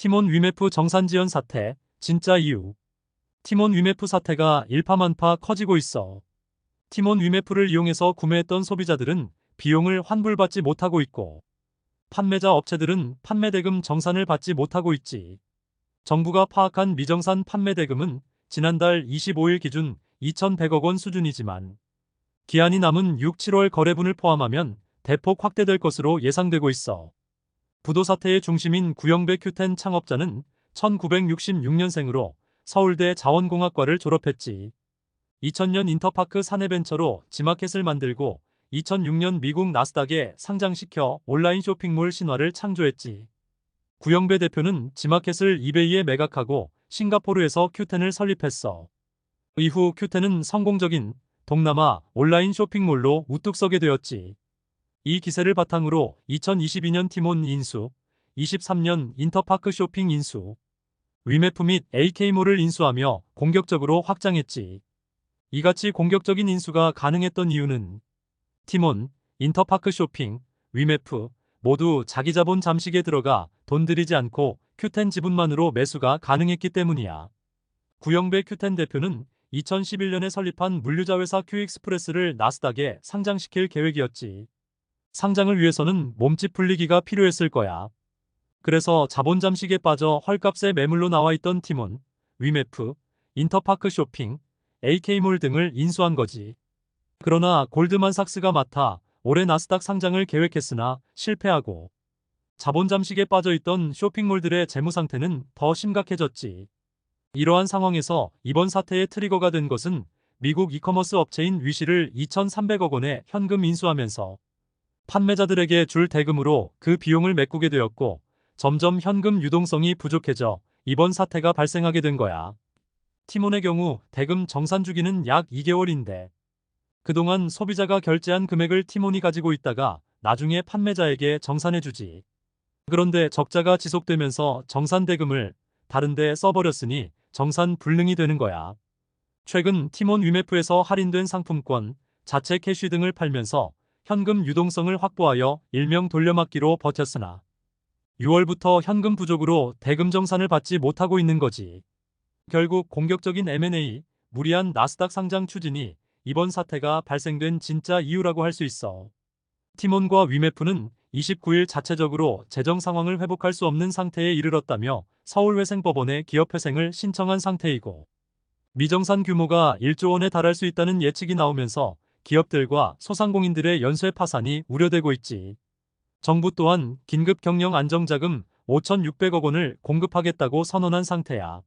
티몬 위메프 정산 지연 사태, 진짜 이유. 티몬 위메프 사태가 일파만파 커지고 있어. 티몬 위메프를 이용해서 구매했던 소비자들은 비용을 환불받지 못하고 있고, 판매자 업체들은 판매 대금 정산을 받지 못하고 있지. 정부가 파악한 미정산 판매 대금은 지난달 25일 기준 2,100억 원 수준이지만, 기한이 남은 6, 7월 거래분을 포함하면 대폭 확대될 것으로 예상되고 있어. 부도 사태의 중심인 구영배 큐텐 창업자는 1966년생으로 서울대 자원공학과를 졸업했지. 2000년 인터파크 사내벤처로 지마켓을 만들고 2006년 미국 나스닥에 상장시켜 온라인 쇼핑몰 신화를 창조했지. 구영배 대표는 지마켓을 이베이에 매각하고 싱가포르에서 큐텐을 설립했어. 이후 큐텐은 성공적인 동남아 온라인 쇼핑몰로 우뚝 서게 되었지. 이 기세를 바탕으로 2022년 티몬 인수, 23년 인터파크 쇼핑 인수, 위메프 및 AK몰을 인수하며 공격적으로 확장했지. 이같이 공격적인 인수가 가능했던 이유는 티몬, 인터파크 쇼핑, 위메프 모두 자기 자본 잠식에 들어가 돈 들이지 않고 큐텐 지분만으로 매수가 가능했기 때문이야. 구영배 큐텐 대표는 2011년에 설립한 물류자회사 큐익스프레스를 나스닥에 상장시킬 계획이었지. 상장을 위해서는 몸집 불리기가 필요했을 거야. 그래서 자본 잠식에 빠져 헐값에 매물로 나와 있던 티몬, 위메프, 인터파크 쇼핑, AK몰 등을 인수한 거지. 그러나 골드만삭스가 맡아 올해 나스닥 상장을 계획했으나 실패하고, 자본 잠식에 빠져 있던 쇼핑몰들의 재무 상태는 더 심각해졌지. 이러한 상황에서 이번 사태의 트리거가 된 것은 미국 이커머스 업체인 위시를 2,300억 원에 현금 인수하면서 판매자들에게 줄 대금으로 그 비용을 메꾸게 되었고, 점점 현금 유동성이 부족해져 이번 사태가 발생하게 된 거야. 티몬의 경우 대금 정산 주기는 약 2개월인데, 그동안 소비자가 결제한 금액을 티몬이 가지고 있다가 나중에 판매자에게 정산해주지. 그런데 적자가 지속되면서 정산 대금을 다른 데 써버렸으니 정산 불능이 되는 거야. 최근 티몬 위메프에서 할인된 상품권, 자체 캐시 등을 팔면서 현금 유동성을 확보하여 일명 돌려막기로 버텼으나 6월부터 현금 부족으로 대금 정산을 받지 못하고 있는 거지. 결국 공격적인 M&A, 무리한 나스닥 상장 추진이 이번 사태가 발생된 진짜 이유라고 할 수 있어. 티몬과 위메프는 29일 자체적으로 재정 상황을 회복할 수 없는 상태에 이르렀다며 서울회생법원에 기업회생을 신청한 상태이고, 미정산 규모가 1조 원에 달할 수 있다는 예측이 나오면서 기업들과 소상공인들의 연쇄 파산이 우려되고 있지. 정부 또한 긴급 경영 안정자금 5,600억 원을 공급하겠다고 선언한 상태야.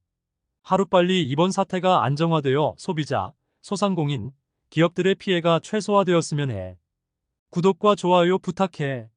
하루빨리 이번 사태가 안정화되어 소비자, 소상공인, 기업들의 피해가 최소화되었으면 해. 구독과 좋아요 부탁해.